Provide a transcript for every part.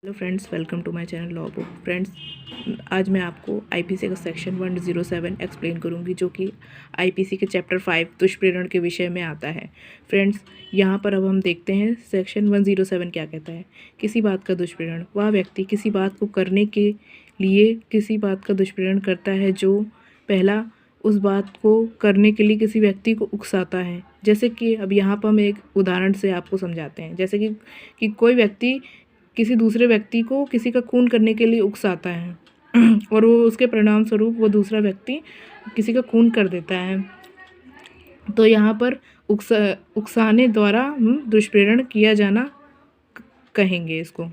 Hello friends, welcome to my channel law book. Friends, आज मैं आपको आईपीसी का सेक्शन 107 एक्सप्लेन करूंगी, जो कि आईपीसी के चैप्टर 5 दुष्प्रेरण के विषय में आता है। फ्रेंड्स, यहाँ पर अब हम देखते हैं सेक्शन 107 क्या कहता है। किसी बात का दुष्प्रेरण, वह व्यक्ति किसी बात को करने के लिए किसी बात का दुष्प्रेरण करता है जो पहला उस बात को करने के लिए किसी व्यक्ति को उकसाता है। जैसे कि अब यहाँ पर हम एक उदाहरण से आपको समझाते हैं। जैसे कि कोई व्यक्ति किसी दूसरे व्यक्ति को किसी का खून करने के लिए उकसाता है और वो उसके परिणाम स्वरूप वो दूसरा व्यक्ति किसी का खून कर देता है। तो यहाँ पर उकसाने द्वारा हम दुष्प्रेरण किया जाना कहेंगे इसको।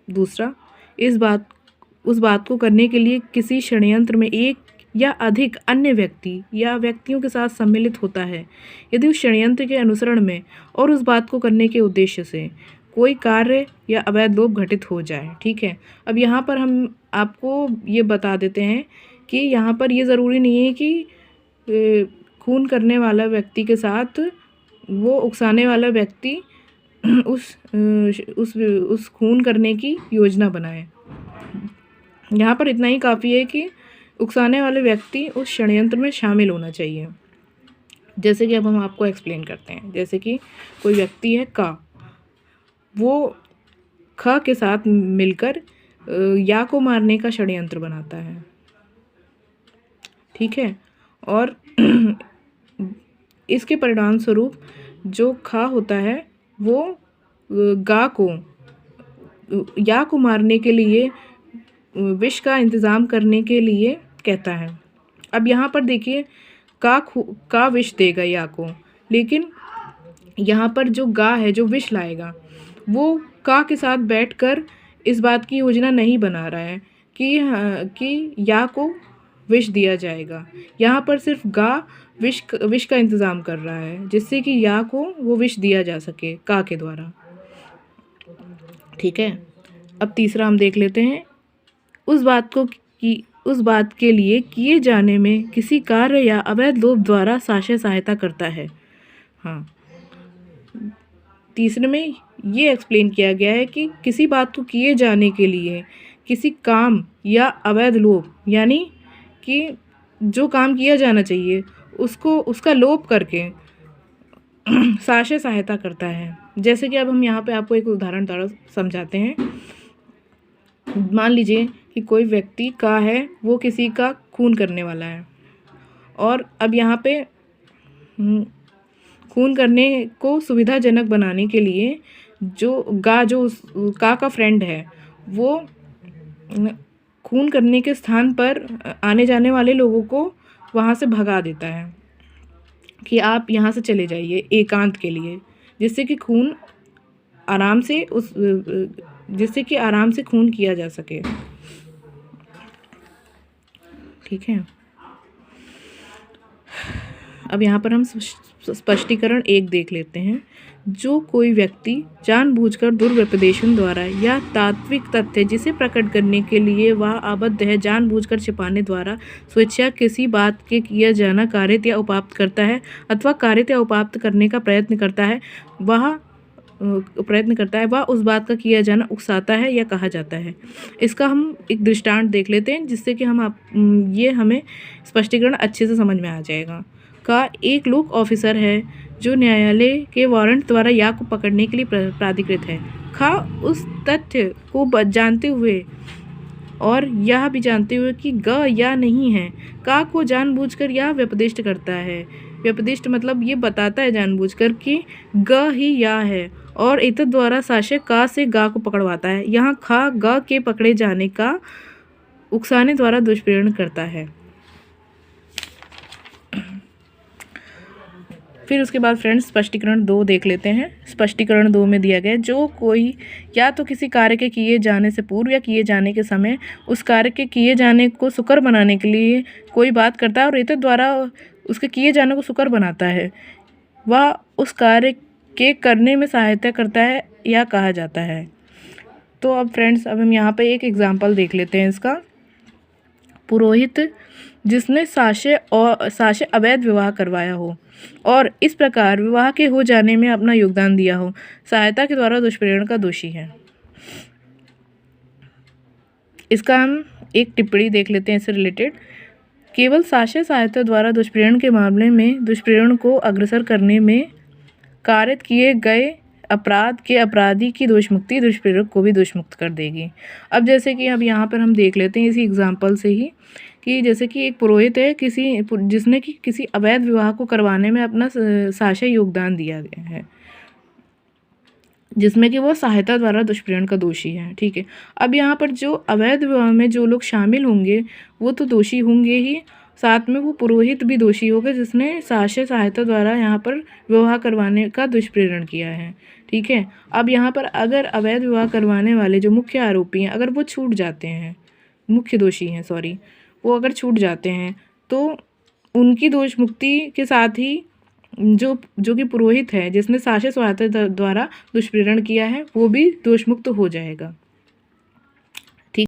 दूसरा, उस बात को करने के लिए किसी षड्यंत्र में एक या अधिक अन्य व्यक्ति या व्यक्तियों के साथ सम्मिलित होता है, यदि उस षड्यंत्र के अनुसरण में और उस बात को करने के उद्देश्य से कोई कार्य या अवैध लोभ घटित हो जाए। ठीक है, अब यहाँ पर हम आपको ये बता देते हैं कि यहाँ पर ये ज़रूरी नहीं है कि खून करने वाला व्यक्ति के साथ वो उकसाने वाला व्यक्ति उस खून करने की योजना बनाए। यहाँ पर इतना ही काफ़ी है कि उकसाने वाले व्यक्ति उस षड्यंत्र में शामिल होना चाहिए। जैसे कि अब हम आपको एक्सप्लेन करते हैं। जैसे कि कोई व्यक्ति है का, वो ख के साथ मिलकर या को मारने का षड्यंत्र बनाता है। ठीक है, और इसके परिणाम स्वरूप जो खा होता है वो गा को या को मारने के लिए विष का इंतज़ाम करने के लिए कहता है। अब यहाँ पर देखिए, का विष देगा या को, लेकिन यहाँ पर जो गा है जो विष लाएगा वो का के साथ बैठकर इस बात की योजना नहीं बना रहा है कि या को विष दिया जाएगा। यहाँ पर सिर्फ गा विष का इंतज़ाम कर रहा है जिससे कि या को वो विष दिया जा सके का के द्वारा। ठीक है, अब तीसरा हम देख लेते हैं। उस बात के लिए किए जाने में किसी कार्य या अवैध लोभ द्वारा साक्ष्य सहायता करता है। हाँ, तीसरे में ये एक्सप्लेन किया गया है कि किसी बात को किए जाने के लिए किसी काम या अवैध लोभ, यानी कि जो काम किया जाना चाहिए उसका लोभ करके साक्ष्य सहायता करता है। जैसे कि अब हम यहाँ पे आपको एक उदाहरण द्वारा समझाते हैं। मान लीजिए कि कोई व्यक्ति का है, वो किसी का खून करने वाला है, और अब यहाँ पे खून करने को सुविधाजनक बनाने के लिए जो का फ्रेंड है वो खून करने के स्थान पर आने जाने वाले लोगों को वहाँ से भगा देता है कि आप यहाँ से चले जाइए एकांत के लिए, जिससे कि आराम से खून किया जा सके। ठीक है, अब यहाँ पर हम स्पष्टीकरण 1 देख लेते हैं। जो कोई व्यक्ति जानबूझकर दुर्व्यपदेशन द्वारा या तात्विक तथ्य जिसे प्रकट करने के लिए वह आबद्ध है जानबूझकर छिपाने द्वारा स्वेच्छा किसी बात के किया जाना कारित या उपाप्त करता है अथवा कारित या उपाप्त करने का प्रयत्न करता है, वह उस बात का किया जाना उकसाता है या कहा जाता है। इसका हम एक दृष्टांत देख लेते हैं जिससे कि हमें स्पष्टीकरण अच्छे से समझ में आ जाएगा। का एक लोक ऑफिसर है जो न्यायालय के वारंट द्वारा या को पकड़ने के लिए प्राधिकृत है। खा उस तथ्य को जानते हुए और यह भी जानते हुए कि ग या नहीं है, का को जानबूझकर या व्यपदिष्ट करता है। व्यपदिष्ट मतलब ये बताता है जानबूझकर कि ग ही या है, और एतद द्वारा साक्ष्य का से गा को पकड़वाता है। यहाँ खा ग के पकड़े जाने का उकसाने द्वारा दुष्प्रेरण करता है। फिर उसके बाद फ्रेंड्स स्पष्टीकरण 2 देख लेते हैं। स्पष्टीकरण 2 में दिया गया, जो कोई या तो किसी कार्य के किए जाने से पूर्व या किए जाने के समय उस कार्य के किए जाने को सुकर बनाने के लिए कोई बात करता है और एतद द्वारा उसके किए जाने को सुकर बनाता है, वह उस कार्य के करने में सहायता करता है या कहा जाता है। तो अब फ्रेंड्स, अब हम यहाँ पे एक एग्जाम्पल देख लेते हैं इसका। पुरोहित जिसने साक्ष्य अवैध विवाह करवाया हो और इस प्रकार विवाह के हो जाने में अपना योगदान दिया हो, सहायता के द्वारा दुष्प्रेरण का दोषी है। इसका हम एक टिप्पणी देख लेते हैं इससे रिलेटेड। केवल साक्ष्य सहायता द्वारा दुष्प्रेरण के मामले में दुष्प्रेरण को अग्रसर करने में कारित किए गए अपराध के अपराधी की दोषमुक्ति दुष्प्रेरक को भी दोषमुक्त कर देगी। अब जैसे कि अब यहाँ पर हम देख लेते हैं इसी एग्जाम्पल से ही कि जैसे कि एक पुरोहित है जिसने कि किसी अवैध विवाह को करवाने में अपना साक्ष्य योगदान दिया गया है, जिसमें कि वो सहायता द्वारा दुष्प्रेरण का दोषी है। ठीक है, अब यहाँ पर जो अवैध विवाह में जो लोग शामिल होंगे वो तो दोषी होंगे ही, साथ में वो पुरोहित भी दोषी होगा जिसने साक्ष्य सहायता द्वारा यहाँ पर विवाह करवाने का दुष्प्रेरण किया है। ठीक है, अब यहाँ पर अगर अवैध विवाह करवाने वाले जो मुख्य आरोपी हैं अगर वो छूट जाते हैं, मुख्य दोषी हैं सॉरी, वो अगर छूट जाते हैं तो उनकी दोष मुक्ति के साथ ही जो कि पुरोहित है जिसने साक्ष्य सहायता द्वारा दुष्प्रेरण किया है वो भी दोषमुक्त हो जाएगा।